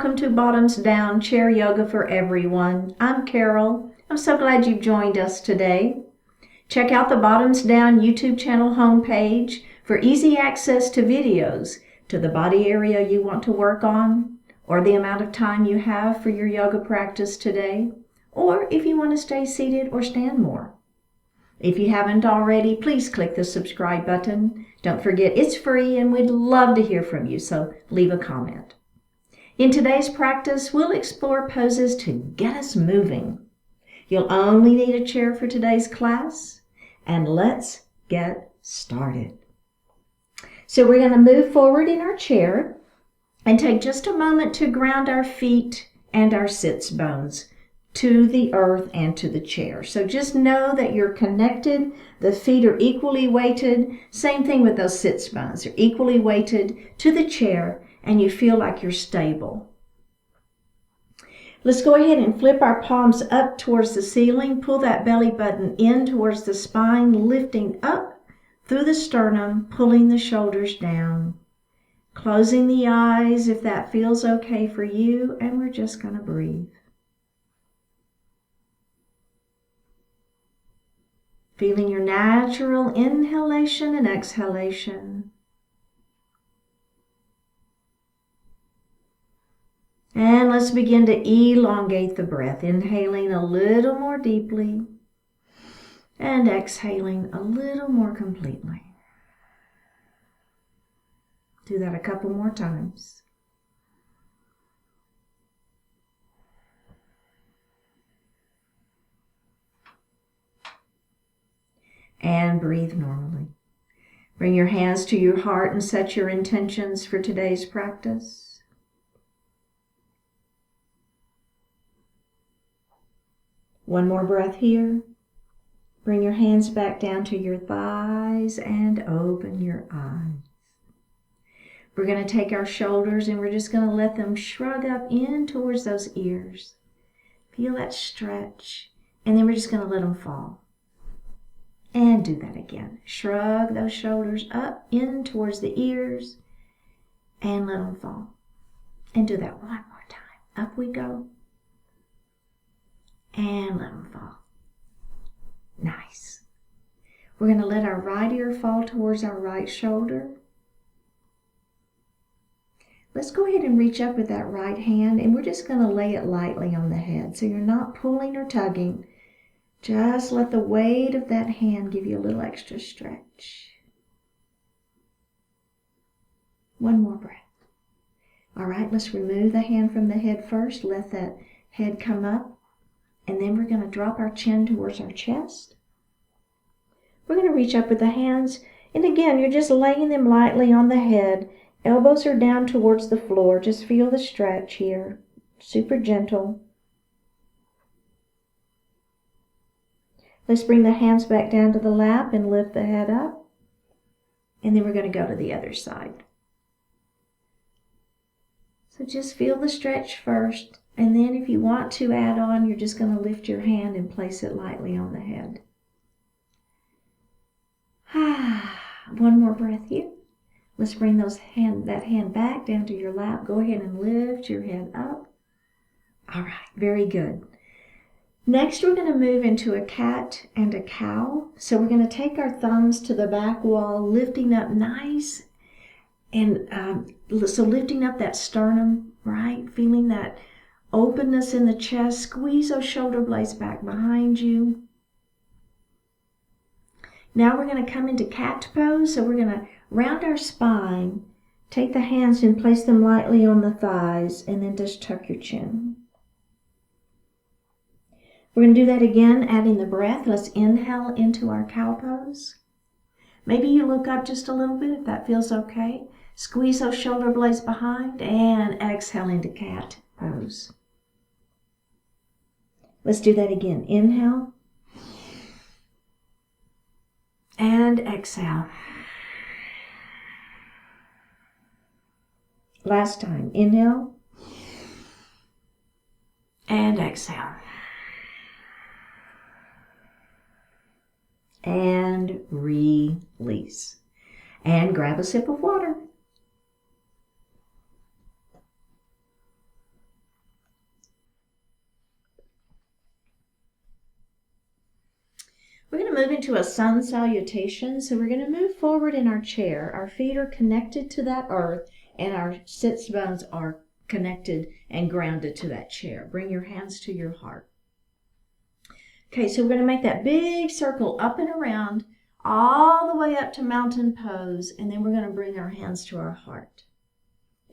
welcome to Bottoms Down Chair Yoga for Everyone. I'm Carol. I'm so glad you've joined us today. Check out the Bottoms Down YouTube channel homepage for easy access to videos to the body area you want to work on, or the amount of time you have for your yoga practice today, or if you want to stay seated or stand more. If you haven't already, please click the subscribe button. Don't forget it's free and we'd love to hear from you, so leave a comment. In today's practice, we'll explore poses to get us moving. You'll only need a chair for today's class, and let's get started. So we're going to move forward in our chair and take just a moment to ground our feet and our sits bones to the earth and to the chair. So just know that you're connected. The feet are equally weighted. Same thing with those sits bones. They're equally weighted to the chair, and you feel like you're stable. Let's go ahead and flip our palms up towards the ceiling. Pull that belly button in towards the spine, lifting up through the sternum, pulling the shoulders down. Closing the eyes if that feels okay for you, and we're just going to breathe. Feeling your natural inhalation and exhalation. And let's begin to elongate the breath, inhaling a little more deeply and exhaling a little more completely. Do that a couple more times. And breathe normally. Bring your hands to your heart and set your intentions for today's practice. One more breath here. Bring your hands back down to your thighs and open your eyes. We're going to take our shoulders and we're just going to let them shrug up in towards those ears. Feel that stretch, and then we're just going to let them fall. And do that again. Shrug those shoulders up in towards the ears and let them fall. And do that one more time. Up we go. And let them fall. Nice. We're going to let our right ear fall towards our right shoulder. Let's go ahead and reach up with that right hand, and we're just going to lay it lightly on the head. So you're not pulling or tugging. Just let the weight of that hand give you a little extra stretch. One more breath. All right, let's remove the hand from the head first. Let that head come up. And then we're going to drop our chin towards our chest. We're going to reach up with the hands. And again, you're just laying them lightly on the head. Elbows are down towards the floor. Just feel the stretch here. Super gentle. Let's bring the hands back down to the lap and lift the head up. And then we're going to go to the other side. So just feel the stretch first. And then if you want to add on, you're just going to lift your hand and place it lightly on the head. One more breath here. Let's bring that hand back down to your lap. Go ahead and lift your head up. All right, very good. Next, we're going to move into a cat and a cow. So we're going to take our thumbs to the back wall, lifting up nice. And so lifting up that sternum, right? Feeling that openness in the chest. Squeeze those shoulder blades back behind you. Now we're going to come into cat pose. So we're going to round our spine. Take the hands and place them lightly on the thighs. And then just tuck your chin. We're going to do that again, adding the breath. Let's inhale into our cow pose. Maybe you look up just a little bit if that feels okay. Squeeze those shoulder blades behind and exhale into cat pose. Let's do that again. Inhale and exhale. Last time. Inhale and exhale. And release. And grab a sip of water. to move into a sun salutation. So we're going to move forward in our chair. Our feet are connected to that earth, and our sits bones are connected and grounded to that chair. Bring your hands to your heart. Okay, so we're going to make that big circle up and around, all the way up to mountain pose, and then we're going to bring our hands to our heart.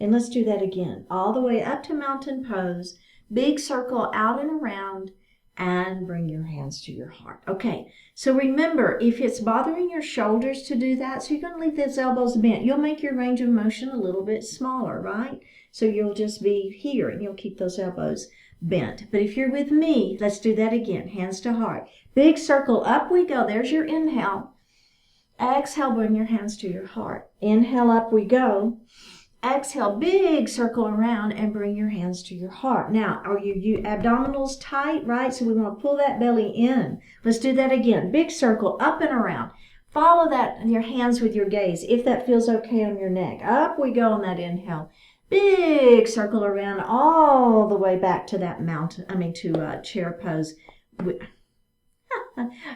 And let's do that again. All the way up to mountain pose, big circle out and around, and bring your hands to your heart. Okay, so remember, if it's bothering your shoulders to do that, so you're going to leave those elbows bent. You'll make your range of motion a little bit smaller, right? So you'll just be here, and you'll keep those elbows bent. But if you're with me, let's do that again. Hands to heart. Big circle, up we go. There's your inhale. Exhale, bring your hands to your heart. Inhale, up we go. Exhale, big circle around and bring your hands to your heart. Now, are you abdominals tight, right? So we want to pull that belly in. Let's do that again. Big circle, up and around. Follow that, your hands with your gaze, if that feels okay on your neck. Up we go on that inhale. Big circle around all the way back to that chair pose.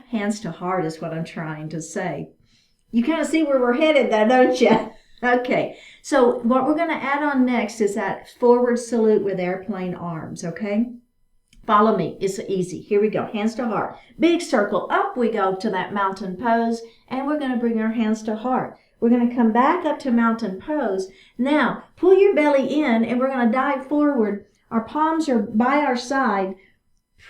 Hands to heart is what I'm trying to say. You kind of see where we're headed though, don't you? Okay, so what we're going to add on next is that forward salute with airplane arms, okay? Follow me. It's easy. Here we go. Hands to heart. Big circle. Up we go to that mountain pose, and we're going to bring our hands to heart. We're going to come back up to mountain pose. Now, pull your belly in, and we're going to dive forward. Our palms are by our side,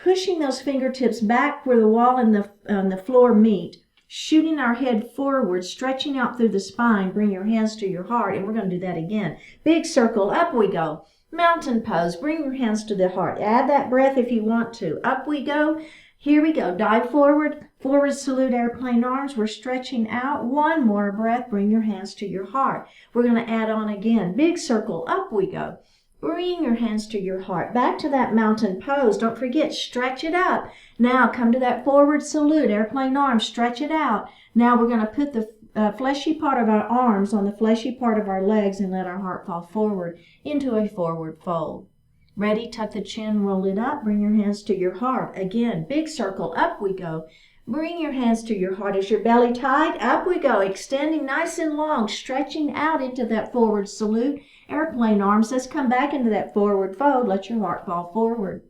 pushing those fingertips back where the wall and the floor meet. Shooting our head forward, stretching out through the spine. Bring your hands to your heart, and we're going to do that again. Big circle, up we go. Mountain pose, bring your hands to the heart. Add that breath if you want to. Up we go. Here we go. Dive forward, forward salute, airplane arms. We're stretching out. One more breath. Bring your hands to your heart. We're going to add on again. Big circle, up we go. Bring your hands to your heart. Back to that mountain pose. Don't forget, stretch it up. Now come to that forward salute, airplane arms. Stretch it out. Now we're going to put the fleshy part of our arms on the fleshy part of our legs and let our heart fall forward into a forward fold. Ready? Tuck the chin, roll it up. Bring your hands to your heart. Again, big circle, up we go. Bring your hands to your heart. Is your belly tight? Up we go. Extending nice and long, stretching out into that forward salute. Airplane arms. Let's come back into that forward fold. Let your heart fall forward.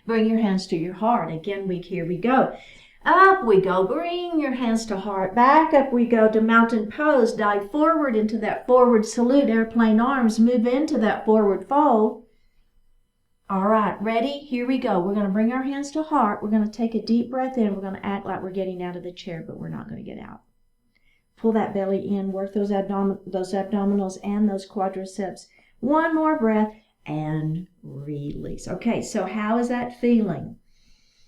Bring your hands to your heart. Again, here we go. Up we go. Bring your hands to heart. Back up we go to mountain pose. Dive forward into that forward salute. Airplane arms. Move into that forward fold. All right, ready? Here we go. We're going to bring our hands to heart. We're going to take a deep breath in. We're going to act like we're getting out of the chair, but we're not going to get out. Pull that belly in. Work those abdominals and those quadriceps. One more breath and release. Okay, so how is that feeling?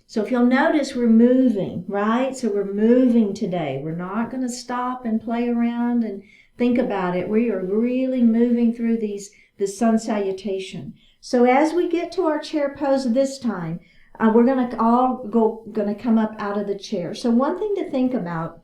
So if you'll notice, we're moving, right? So we're moving today. We're not going to stop and play around and think about it. We are really moving through the sun salutation. So as we get to our chair pose this time, we're going to come up out of the chair. So one thing to think about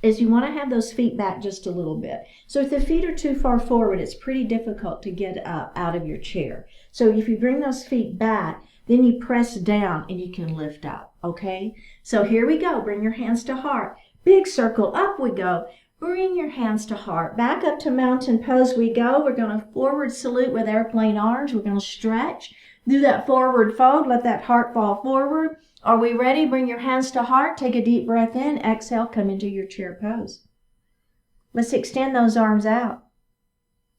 is you want to have those feet back just a little bit. So if the feet are too far forward, it's pretty difficult to get up out of your chair. So if you bring those feet back, then you press down and you can lift up, okay? So here we go. Bring your hands to heart. Big circle, up we go. Bring your hands to heart. Back up to mountain pose we go. We're going to forward salute with airplane arms. We're going to stretch. Do that forward fold. Let that heart fall forward. Are we ready? Bring your hands to heart. Take a deep breath in. Exhale. Come into your chair pose. Let's extend those arms out.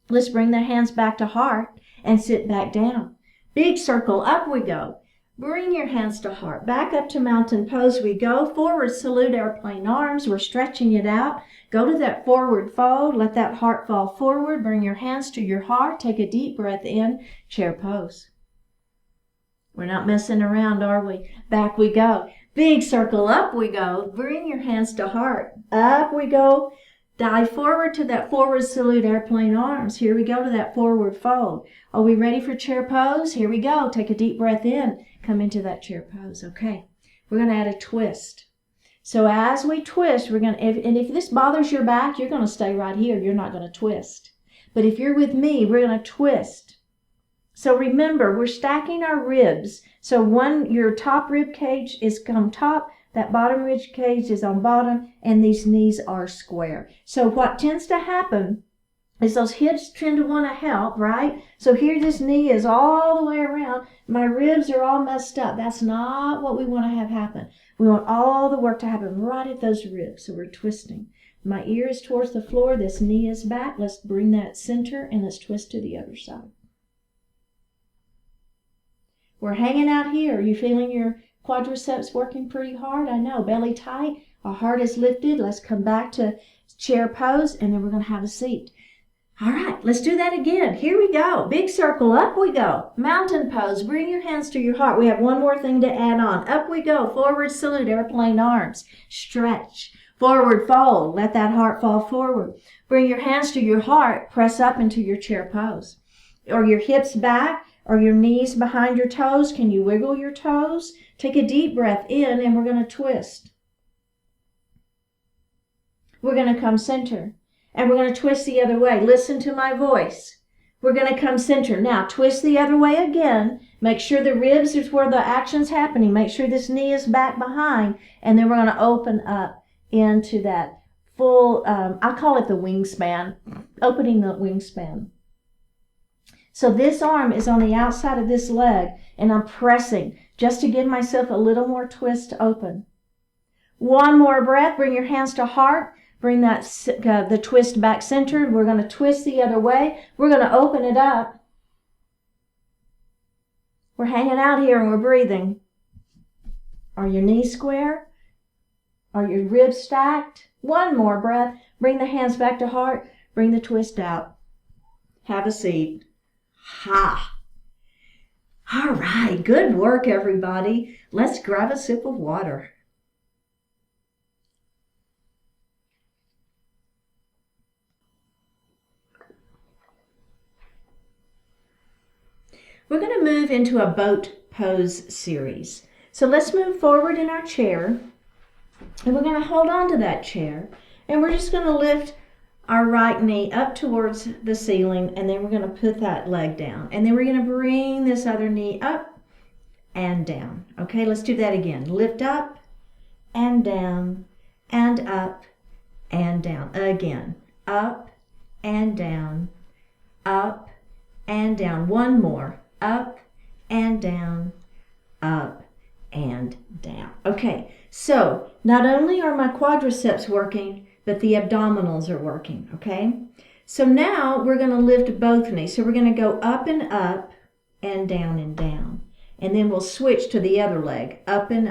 Let's bring the hands back to heart and sit back down. Big circle. Up we go. Bring your hands to heart. Back up to mountain pose we go. Forward salute, airplane arms. We're stretching it out. Go to that forward fold. Let that heart fall forward. Bring your hands to your heart. Take a deep breath in. Chair pose. We're not messing around, are we? Back we go. Big circle, up we go. Bring your hands to heart. Up we go. Dive forward to that forward salute, airplane arms. Here we go to that forward fold. Are we ready for chair pose? Here we go. Take a deep breath in. Come into that chair pose. Okay. We're going to add a twist. So as we twist, if this bothers your back, you're going to stay right here. You're not going to twist. But if you're with me, we're going to twist. So remember, we're stacking our ribs. So your top rib cage is come top, That bottom rib cage is on bottom, and these knees are square. So what tends to happen is those hips tend to want to help, right? So here this knee is all the way around. My ribs are all messed up. That's not what we want to have happen. We want all the work to happen right at those ribs. So we're twisting. My ear is towards the floor. This knee is back. Let's bring that center and let's twist to the other side. We're hanging out here. Are you feeling your quadriceps working pretty hard? I know. Belly tight. Our heart is lifted. Let's come back to chair pose, and then we're going to have a seat. All right, let's do that again. Here we go. Big circle, up we go. Mountain pose, bring your hands to your heart. We have one more thing to add on. Up we go, forward salute, airplane arms. Stretch, forward fold, let that heart fall forward. Bring your hands to your heart, press up into your chair pose. Or your hips back, or your knees behind your toes. Can you wiggle your toes? Take a deep breath in, and we're going to twist. We're going to come center. And we're going to twist the other way. Listen to my voice. We're going to come center. Now, twist the other way again. Make sure the ribs is where the action's happening. Make sure this knee is back behind. And then we're going to open up into that full, I call it the wingspan, opening the wingspan. So this arm is on the outside of this leg, and I'm pressing just to give myself a little more twist to open. One more breath. Bring your hands to heart. Bring that the twist back centered. We're going to twist the other way. We're going to open it up. We're hanging out here and we're breathing. Are your knees square? Are your ribs stacked? One more breath. Bring the hands back to heart. Bring the twist out. Have a seat. Ha! All right. Good work, everybody. Let's grab a sip of water. We're going to move into a boat pose series. So let's move forward in our chair, and we're going to hold on to that chair, and we're just going to lift our right knee up towards the ceiling, and then we're going to put that leg down, and then we're going to bring this other knee up and down. Okay, let's do that again. Lift up and down and up and down. Again, up and down, up and down. One more. Up and down, up and down. Okay, so not only are my quadriceps working, but the abdominals are working, okay? So now we're going to lift both knees. So we're going to go up and down and down. And then we'll switch to the other leg, up and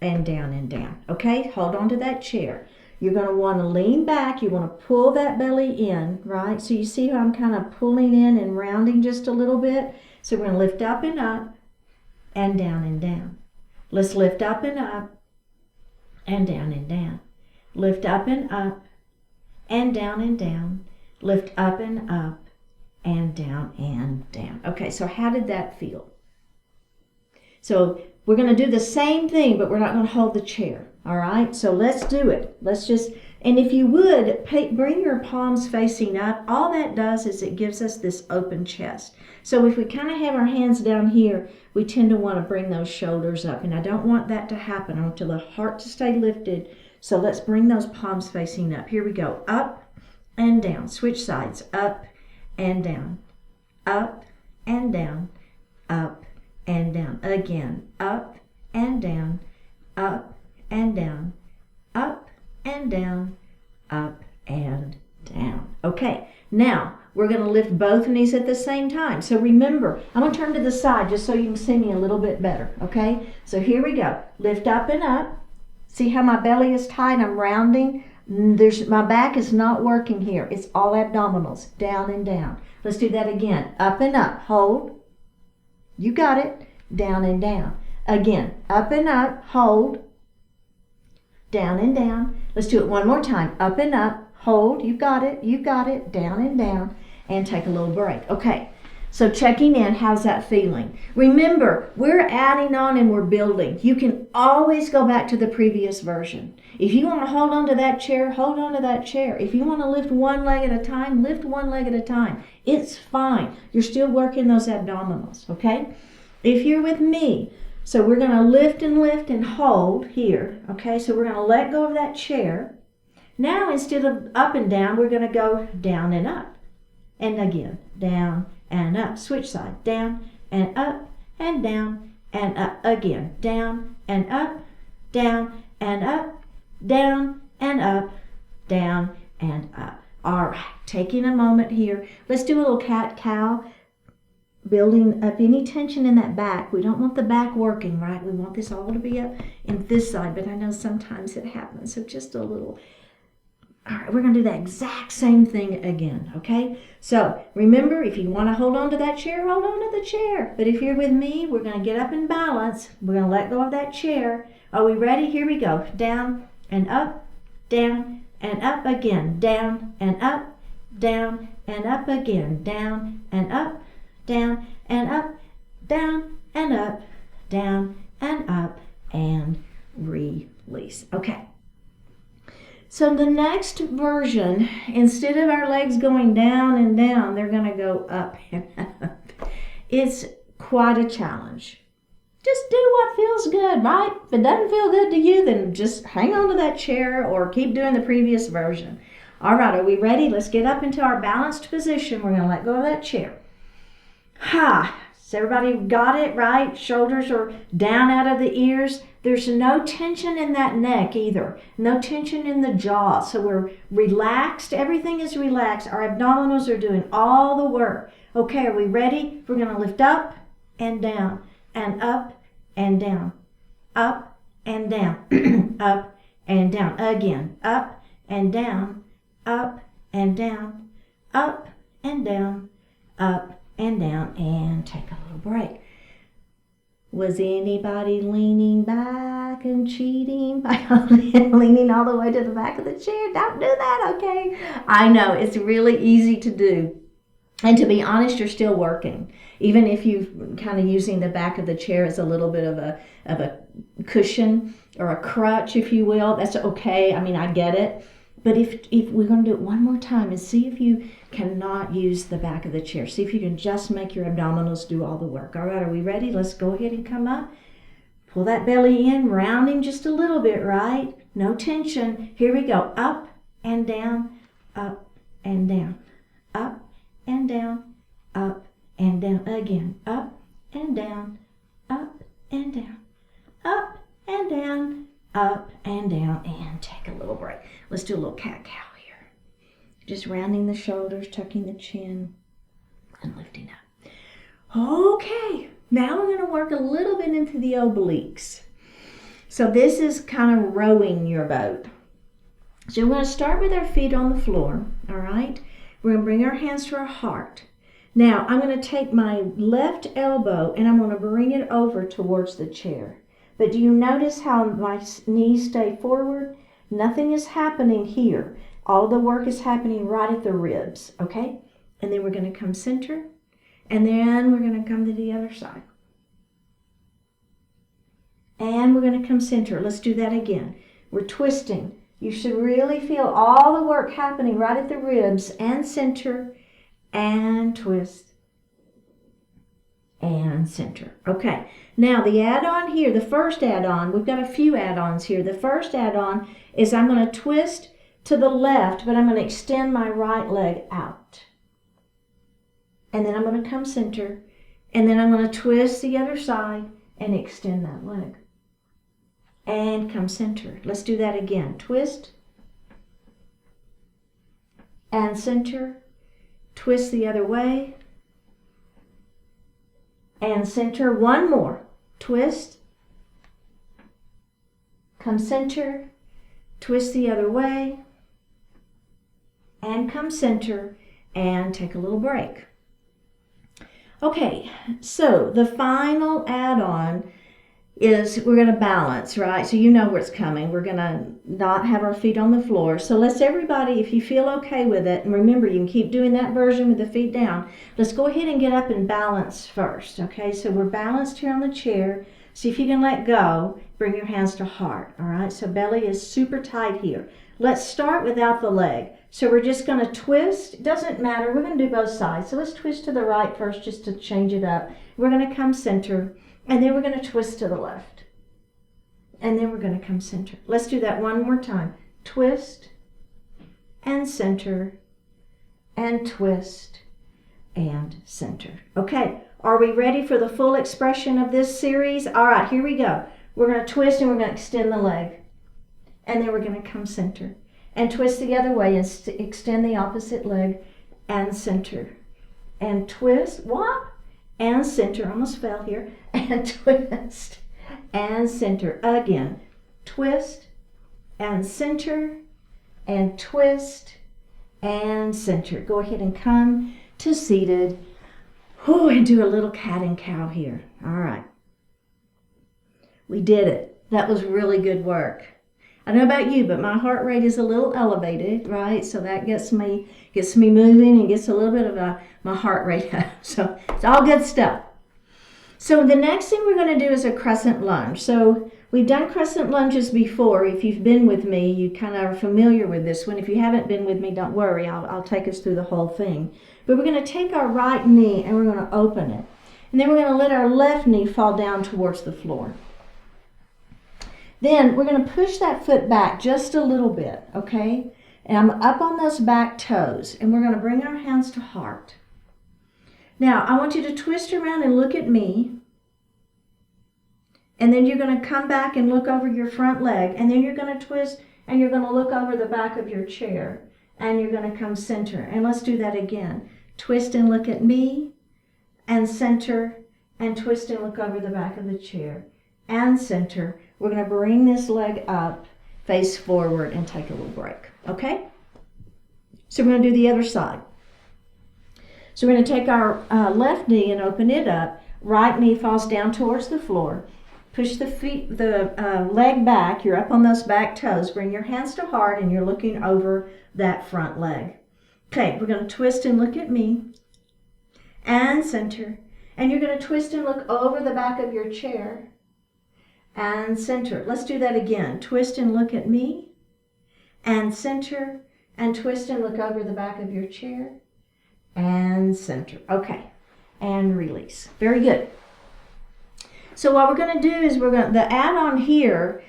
down. Okay, hold on to that chair. You're going to want to lean back. You want to pull that belly in, right? So you see how I'm kind of pulling in and rounding just a little bit? So we're going to lift up and down and down. Let's lift up and down and down. Lift up and down and down. Lift up and down and down. Okay, so how did that feel? So we're going to do the same thing, but we're not going to hold the chair. All right, so let's do it. And if you would, bring your palms facing up. All that does is it gives us this open chest. So if we kind of have our hands down here, we tend to want to bring those shoulders up. And I don't want that to happen. I want the heart to stay lifted. So let's bring those palms facing up. Here we go. Up and down. Switch sides. Up and down. Up and down. Up and down. Again. Up and down. Up and down, up and down, up and down. Okay, now we're going to lift both knees at the same time. So remember, I'm going to turn to the side just so you can see me a little bit better. Okay, so here we go. Lift up and up. See how my belly is tight? I'm rounding. My back is not working here. It's all abdominals, down and down. Let's do that again. Up and up. Hold. You got it. Down and down. Again, up and up. Hold. Down and down. Let's do it one more time. Up and up. Hold. You got it. You got it. Down and down. And take a little break. Okay. So checking in, how's that feeling? Remember, we're adding on and we're building. You can always go back to the previous version. If you want to hold on to that chair, hold on to that chair. If you want to lift one leg at a time, lift one leg at a time. It's fine. You're still working those abdominals, okay? If you're with me, So we're going to lift and hold here. Okay, so we're going to let go of that chair. Now instead of up and down, we're going to go down and up. And again, down and up. Switch side. Down and up and down and up. Again, down and up, down and up, down and up, down and up. All right, taking a moment here. Let's do a little cat-cow, building up any tension in that back. We don't want the back working, right? We want this all to be up in this side, but I know sometimes it happens. So just a little. All right, we're going to do that exact same thing again, okay? So remember, if you want to hold on to that chair, hold on to the chair. But if you're with me, we're going to get up and balance. We're going to let go of that chair. Are we ready? Here we go. Down and up again. Down and up again. Down and up, down and up, down and up, down and up, and release. Okay. So the next version, instead of our legs going down and down, they're going to go up and up. It's quite a challenge. Just do what feels good, right? If it doesn't feel good to you, then just hang on to that chair or keep doing the previous version. All right, are we ready? Let's get up into our balanced position. We're going to let go of that chair. Ha! So everybody got it, right? Shoulders are down out of the ears. There's no tension in that neck either. No tension in the jaw. So we're relaxed. Everything is relaxed. Our abdominals are doing all the work. Okay, are we ready? We're going to lift up and down and up and down. Up and down. Up and down. Again. Up and down. Up and down. Up and down. Up and down. And take a little break. Was anybody leaning back and cheating by leaning all the way to the back of the chair? Don't do that, okay? I know, it's really easy to do. And to be honest, you're still working. Even if you're kind of using the back of the chair as a little bit of a cushion or a crutch, if you will, that's okay. I mean, I get it. But if we're going to do it one more time and see if you cannot use the back of the chair. See if you can just make your abdominals do all the work. All right, are we ready? Let's go ahead and come up. Pull that belly in, rounding just a little bit, right? No tension. Here we go. Up and down, up and down, up and down, up and down. Again, up and down, up and down, up and down, up and down, and take a little break. Let's do a little cat-cow here. Just rounding the shoulders, tucking the chin, and lifting up. Okay, now we're going to work a little bit into the obliques. So this is kind of rowing your boat. So we're going to start with our feet on the floor, all right? We're going to bring our hands to our heart. Now, I'm going to take my left elbow and I'm going to bring it over towards the chair. But do you notice how my knees stay forward? Nothing is happening here. All the work is happening right at the ribs, okay? And then we're going to come center, and then we're going to come to the other side. And we're going to come center. Let's do that again. We're twisting. You should really feel all the work happening right at the ribs, and center, and twist, and center. Okay, now the add-on here, the first add-on, we've got a few add-ons here. The first add-on is I'm going to twist to the left, but I'm going to extend my right leg out. And then I'm going to come center, and then I'm going to twist the other side and extend that leg. And come center. Let's do that again. Twist and center. Twist the other way and center. One more. Twist, come center, twist the other way, and come center, and take a little break. Okay, so the final add-on is we're going to balance, right? So you know where it's coming. We're going to not have our feet on the floor. So let's everybody, if you feel okay with it, and remember you can keep doing that version with the feet down, let's go ahead and get up and balance first, okay? So we're balanced here on the chair. See if you can let go. Bring your hands to heart, all right? So belly is super tight here. Let's start without the leg. So we're just going to twist. It doesn't matter. We're going to do both sides. So let's twist to the right first just to change it up. We're going to come center. And then we're going to twist to the left. And then we're going to come center. Let's do that one more time. Twist and center and twist and center. Okay, are we ready for the full expression of this series? All right, here we go. We're going to twist and we're going to extend the leg. And then we're going to come center. And twist the other way and extend the opposite leg and center. And twist, what? And center, almost fell here. And twist and center. Again, twist and center and twist and center. Go ahead and come to seated. Oh, and do a little cat and cow here. All right. We did it. That was really good work. I don't know about you, but my heart rate is a little elevated, right? So that gets me moving and gets a little bit of my heart rate up. So it's all good stuff. So the next thing we're going to do is a crescent lunge. So we've done crescent lunges before. If you've been with me, you kind of are familiar with this one. If you haven't been with me, don't worry. I'll take us through the whole thing. But we're going to take our right knee and we're going to open it. And then we're going to let our left knee fall down towards the floor. Then we're going to push that foot back just a little bit, okay? And I'm up on those back toes. And we're going to bring our hands to heart. Now, I want you to twist around and look at me. And then you're going to come back and look over your front leg. And then you're going to twist and you're going to look over the back of your chair. And you're going to come center. And let's do that again. Twist and look at me. And center. And twist and look over the back of the chair. And center. We're going to bring this leg up, face forward, and take a little break. Okay? So we're going to do the other side. So we're going to take our left knee and open it up. Right knee falls down towards the floor. Push the leg back. You're up on those back toes. Bring your hands to heart, and you're looking over that front leg. Okay, we're going to twist and look at me. And center. And you're going to twist and look over the back of your chair. And center. Let's do that again. Twist and look at me. And center. And twist and look over the back of your chair. And center. Okay. And release. Very good. So what we're going to do is the add-on here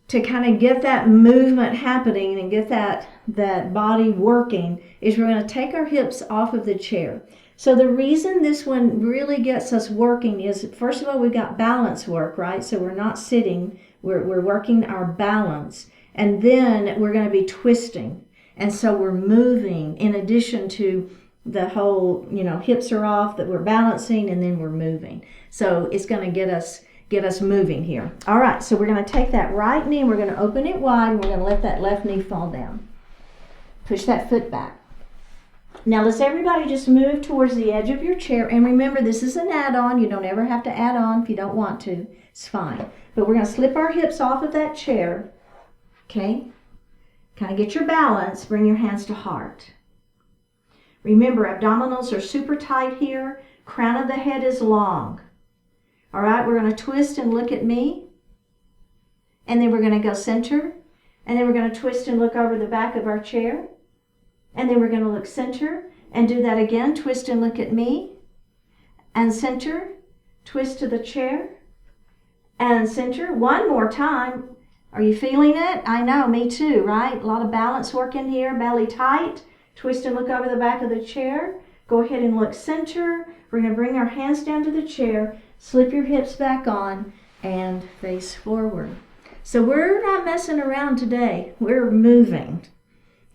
to kind of get that movement happening and get that body working is we're going to take our hips off of the chair. So the reason this one really gets us working is, first of all, we've got balance work, right? So we're not sitting, we're working our balance. And then we're going to be twisting. And so we're moving in addition to the whole, hips are off, that we're balancing, and then we're moving. So it's going to get us moving here. All right, so we're going to take that right knee and we're going to open it wide and we're going to let that left knee fall down. Push that foot back. Now let's everybody just move towards the edge of your chair. And remember, this is an add-on. You don't ever have to add on if you don't want to. It's fine. But we're going to slip our hips off of that chair. Okay? Kind of get your balance. Bring your hands to heart. Remember, abdominals are super tight here. Crown of the head is long. All right, we're going to twist and look at me. And then we're going to go center. And then we're going to twist and look over the back of our chair. And then we're going to look center and do that again. Twist and look at me. And center. Twist to the chair. And center. One more time. Are you feeling it? I know, me too, right? A lot of balance work in here. Belly tight. Twist and look over the back of the chair. Go ahead and look center. We're going to bring our hands down to the chair. Slip your hips back on and face forward. So we're not messing around today. We're moving.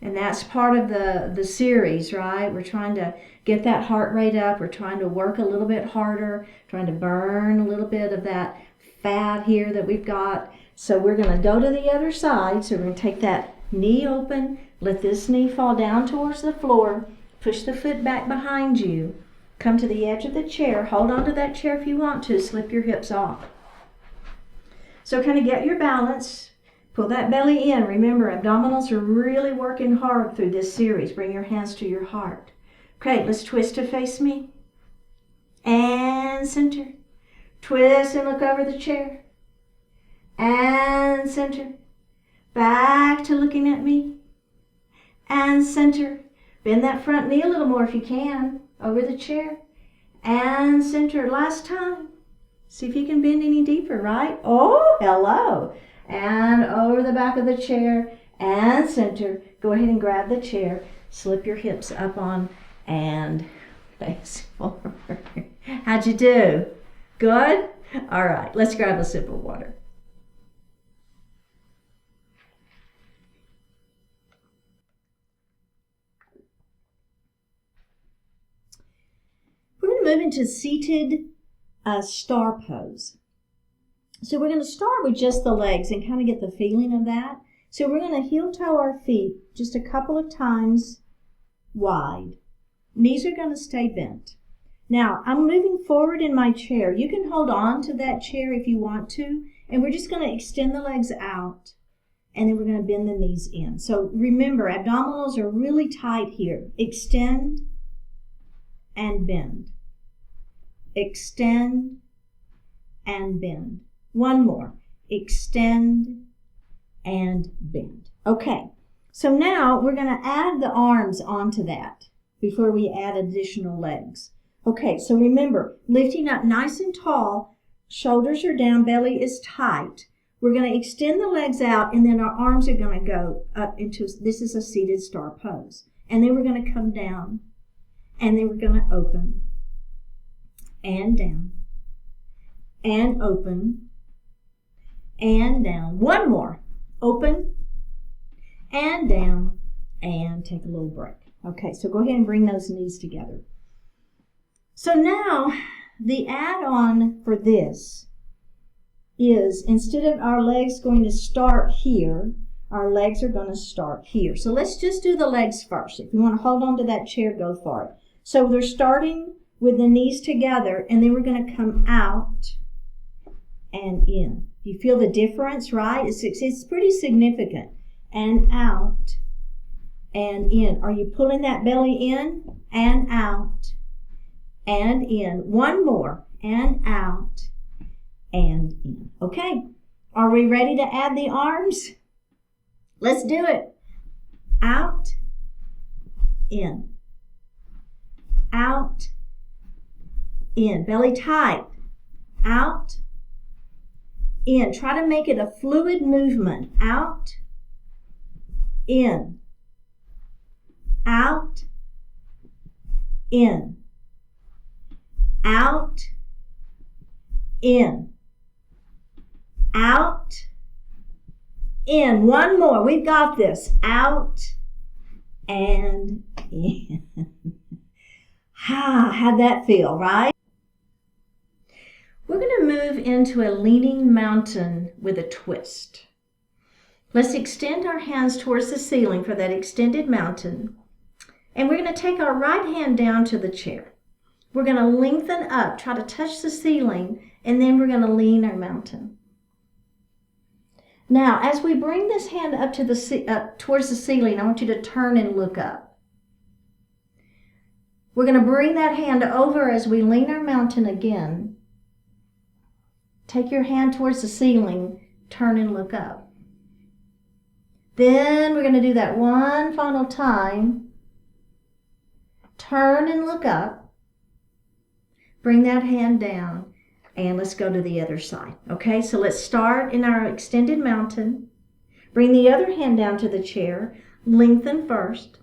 And that's part of the series, right? We're trying to get that heart rate up. We're trying to work a little bit harder, trying to burn a little bit of that fat here that we've got. So we're going to go to the other side. So we're going to take that knee open, let this knee fall down towards the floor, push the foot back behind you, come to the edge of the chair, hold on to that chair if you want to, slip your hips off. So kind of get your balance. Pull that belly in. Remember, abdominals are really working hard through this series. Bring your hands to your heart. Okay, let's twist to face me. And center. Twist and look over the chair. And center. Back to looking at me. And center. Bend that front knee a little more if you can. Over the chair. And center. Last time. See if you can bend any deeper, right? Oh, hello. And over the back of the chair and center. Go ahead and grab the chair. Slip your hips up on and face forward. How'd you do? Good? All right, let's grab a sip of water. We're going to move into seated star pose. So we're going to start with just the legs and kind of get the feeling of that. So we're going to heel toe our feet just a couple of times wide. Knees are going to stay bent. Now, I'm moving forward in my chair. You can hold on to that chair if you want to, and we're just going to extend the legs out, and then we're going to bend the knees in. So remember, abdominals are really tight here. Extend and bend. Extend and bend. One more. Extend and bend. Okay, so now we're going to add the arms onto that before we add additional legs. Okay, so remember, lifting up nice and tall, shoulders are down, belly is tight. We're going to extend the legs out, and then our arms are going to go up into, this is a seated star pose. And then we're going to come down, and then we're going to open, and down, and open, and down. One more. Open, and down, and take a little break. Okay, so go ahead and bring those knees together. So now, the add-on for this is, instead of our legs going to start here, our legs are going to start here. So let's just do the legs first. If you want to hold on to that chair, go for it. So they're starting with the knees together, and then we're going to come out and in. You feel the difference, right? It's pretty significant. And out and in. Are you pulling that belly in and out and in? One more, and out and in. Okay, are we ready to add the arms? Let's do it. Out, in. Out, in. Belly tight. Out, in. Try to make it a fluid movement. Out, in. Out, in. Out, in. Out, in. One more. We've got this. Out and in. How'd that feel, right? We're going to move into a leaning mountain with a twist. Let's extend our hands towards the ceiling for that extended mountain. And we're going to take our right hand down to the chair. We're going to lengthen up, try to touch the ceiling, and then we're going to lean our mountain. Now, as we bring this hand up to towards the ceiling, I want you to turn and look up. We're going to bring that hand over as we lean our mountain again. Take your hand towards the ceiling, turn and look up. Then we're going to do that one final time. Turn and look up. Bring that hand down, and let's go to the other side. Okay, so let's start in our extended mountain. Bring the other hand down to the chair. Lengthen first.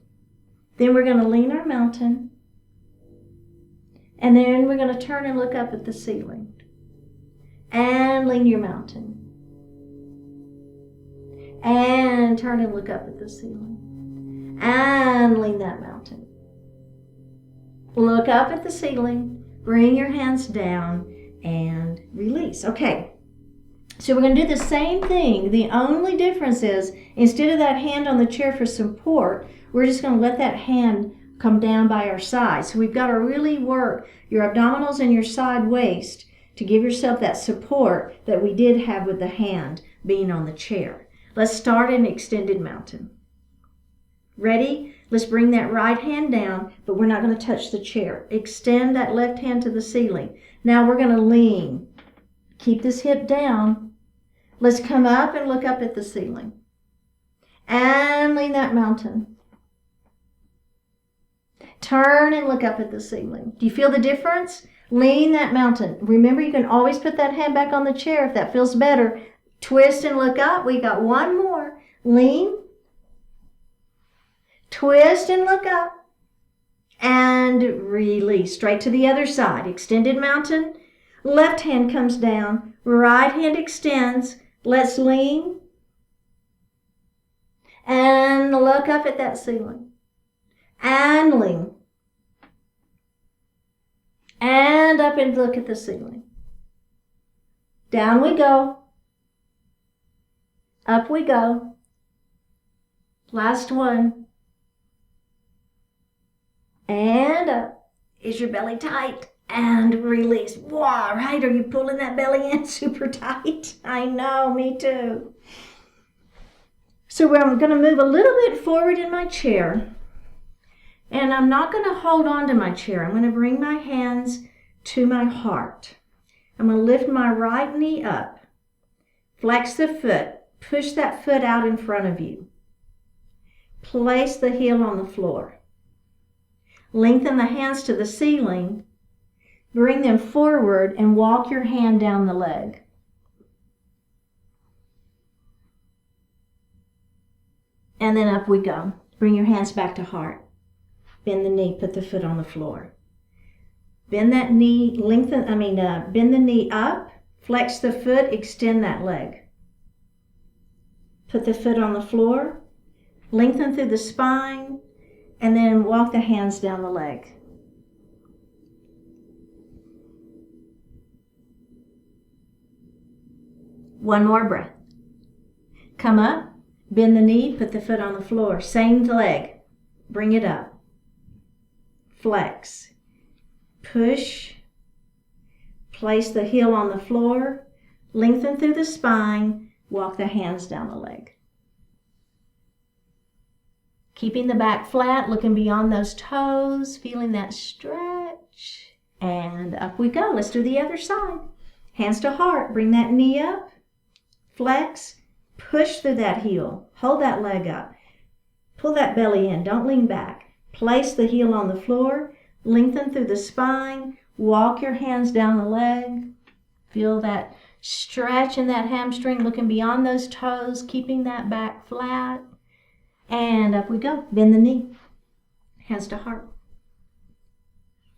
Then we're going to lean our mountain. And then we're going to turn and look up at the ceiling. And lean your mountain. And turn and look up at the ceiling. And lean that mountain. Look up at the ceiling. Bring your hands down and release. Okay, so we're going to do the same thing. The only difference is, instead of that hand on the chair for support, we're just going to let that hand come down by our side. So we've got to really work your abdominals and your side waist to give yourself that support that we did have with the hand being on the chair. Let's start an extended mountain. Ready? Let's bring that right hand down, but we're not going to touch the chair. Extend that left hand to the ceiling. Now we're going to lean. Keep this hip down. Let's come up and look up at the ceiling. And lean that mountain. Turn and look up at the ceiling. Do you feel the difference? Lean that mountain. Remember, you can always put that hand back on the chair if that feels better. Twist and look up. We got one more. Lean. Twist and look up. And release. Straight to the other side. Extended mountain. Left hand comes down. Right hand extends. Let's lean. And look up at that ceiling. And lean. And up and look at the ceiling. Down we go. Up we go. Last one. And up. Is your belly tight? And release. Wow, right? Are you pulling that belly in super tight? I know, me too. So I'm going to move a little bit forward in my chair. And I'm not going to hold on to my chair. I'm going to bring my hands to my heart. I'm going to lift my right knee up. Flex the foot. Push that foot out in front of you. Place the heel on the floor. Lengthen the hands to the ceiling. Bring them forward and walk your hand down the leg. And then up we go. Bring your hands back to heart. Bend the knee, put the foot on the floor. Bend that knee, bend the knee up, flex the foot, extend that leg. Put the foot on the floor, lengthen through the spine, and then walk the hands down the leg. One more breath. Come up, bend the knee, put the foot on the floor. Same leg, bring it up. Flex. Push. Place the heel on the floor. Lengthen through the spine. Walk the hands down the leg. Keeping the back flat, looking beyond those toes, feeling that stretch. And up we go. Let's do the other side. Hands to heart. Bring that knee up. Flex. Push through that heel. Hold that leg up. Pull that belly in. Don't lean back. Place the heel on the floor. Lengthen through the spine. Walk your hands down the leg. Feel that stretch in that hamstring, looking beyond those toes, keeping that back flat. And up we go. Bend the knee. Hands to heart.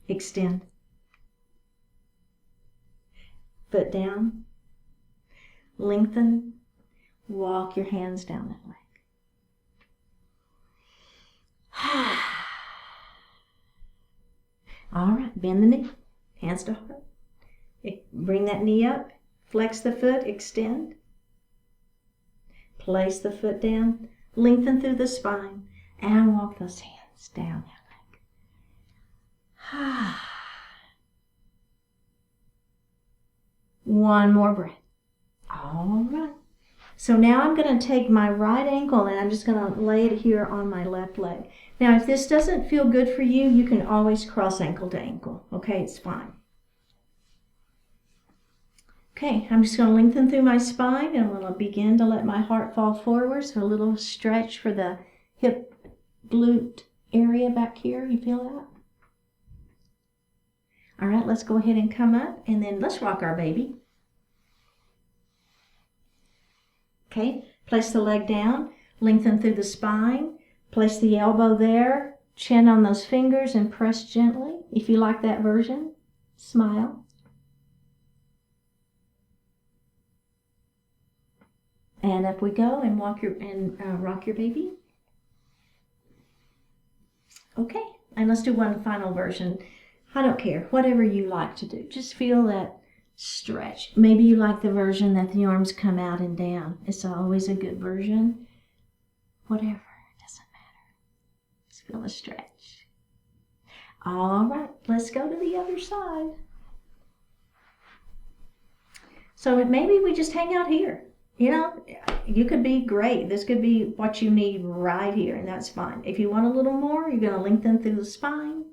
Extend. Foot down. Lengthen. Walk your hands down that leg. All right, bend the knee, hands to heart. Bring that knee up, flex the foot, extend. Place the foot down, lengthen through the spine, and walk those hands down that leg. One more breath. All right. So now I'm going to take my right ankle and I'm just going to lay it here on my left leg. Now, if this doesn't feel good for you, you can always cross ankle to ankle. Okay, it's fine. Okay, I'm just going to lengthen through my spine and I'm going to begin to let my heart fall forward. So a little stretch for the hip glute area back here. You feel that? All right, let's go ahead and come up and then let's rock our baby. Okay, place the leg down, lengthen through the spine, place the elbow there, chin on those fingers and press gently. If you like that version, smile. And up we go and rock your baby. Okay, and let's do one final version. I don't care, whatever you like to do. Just feel that stretch. Maybe you like the version that the arms come out and down. It's always a good version. Whatever, it doesn't matter. Just feel the stretch. All right, let's go to the other side. So maybe we just hang out here. You know, you could be great. This could be what you need right here, and that's fine. If you want a little more, you're going to lengthen through the spine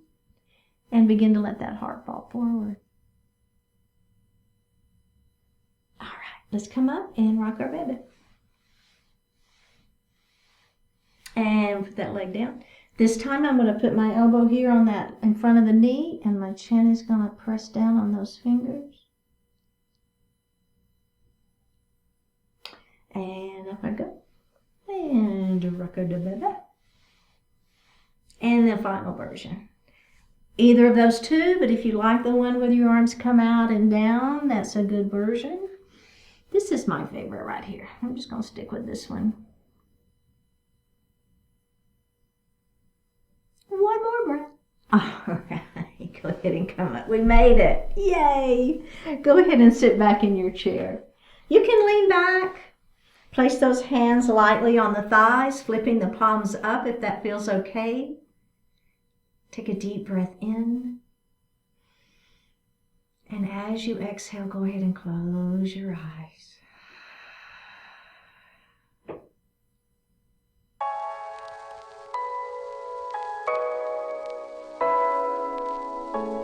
and begin to let that heart fall forward. Let's come up and rock our baby. And put that leg down. This time I'm going to put my elbow here on that in front of the knee, and my chin is going to press down on those fingers. And up I go. And and the final version. Either of those two, but if you like the one with your arms come out and down, that's a good version. This is my favorite right here. I'm just going to stick with this one. One more breath. All right, go ahead and come up. We made it. Yay! Go ahead and sit back in your chair. You can lean back. Place those hands lightly on the thighs, flipping the palms up if that feels okay. Take a deep breath in. And as you exhale, go ahead and close your eyes.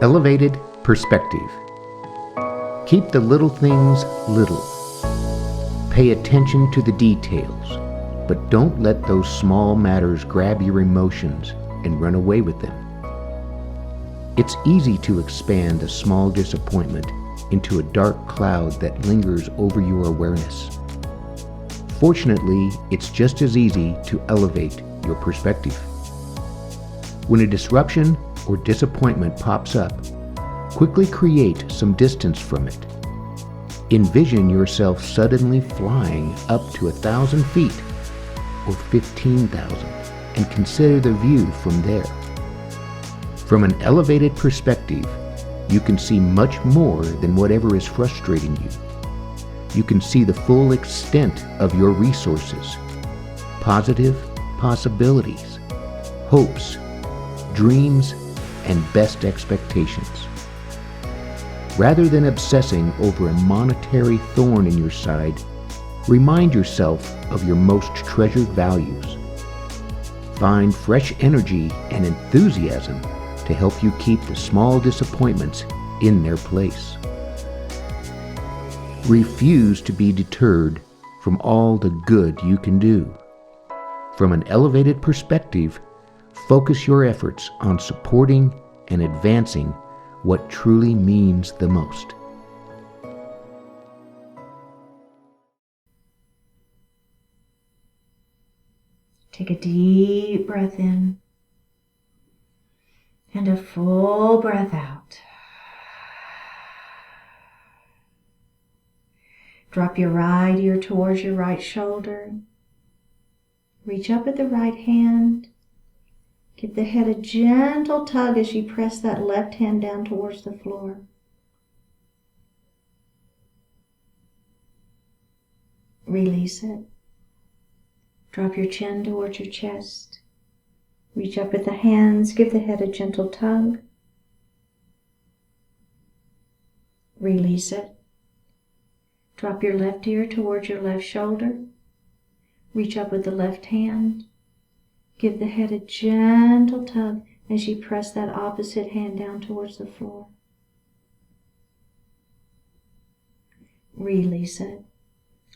Elevated perspective. Keep the little things little. Pay attention to the details, but don't let those small matters grab your emotions and run away with them. It's easy to expand a small disappointment into a dark cloud that lingers over your awareness. Fortunately, it's just as easy to elevate your perspective. When a disruption or disappointment pops up, quickly create some distance from it. Envision yourself suddenly flying up to 1,000 feet or 15,000 and consider the view from there. From an elevated perspective, you can see much more than whatever is frustrating you. You can see the full extent of your resources, positive possibilities, hopes, dreams, and best expectations. Rather than obsessing over a monetary thorn in your side, remind yourself of your most treasured values. Find fresh energy and enthusiasm to help you keep the small disappointments in their place. Refuse to be deterred from all the good you can do. From an elevated perspective, focus your efforts on supporting and advancing what truly means the most. Take a deep breath in and a full breath out. Drop your right ear towards your right shoulder. Reach up at the right hand. Give the head a gentle tug as you press that left hand down towards the floor. Release it. Drop your chin towards your chest. Reach up with the hands. Give the head a gentle tug. Release it. Drop your left ear towards your left shoulder. Reach up with the left hand. Give the head a gentle tug as you press that opposite hand down towards the floor. Release it.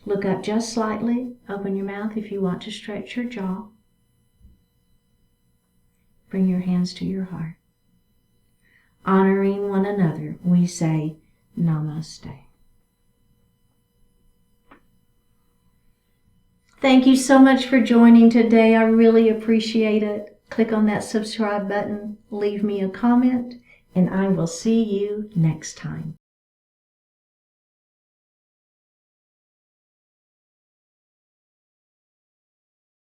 Look up just slightly. Open your mouth if you want to stretch your jaw. Bring your hands to your heart. Honoring one another, we say Namaste. Thank you so much for joining today. I really appreciate it. Click on that subscribe button, leave me a comment, and I will see you next time.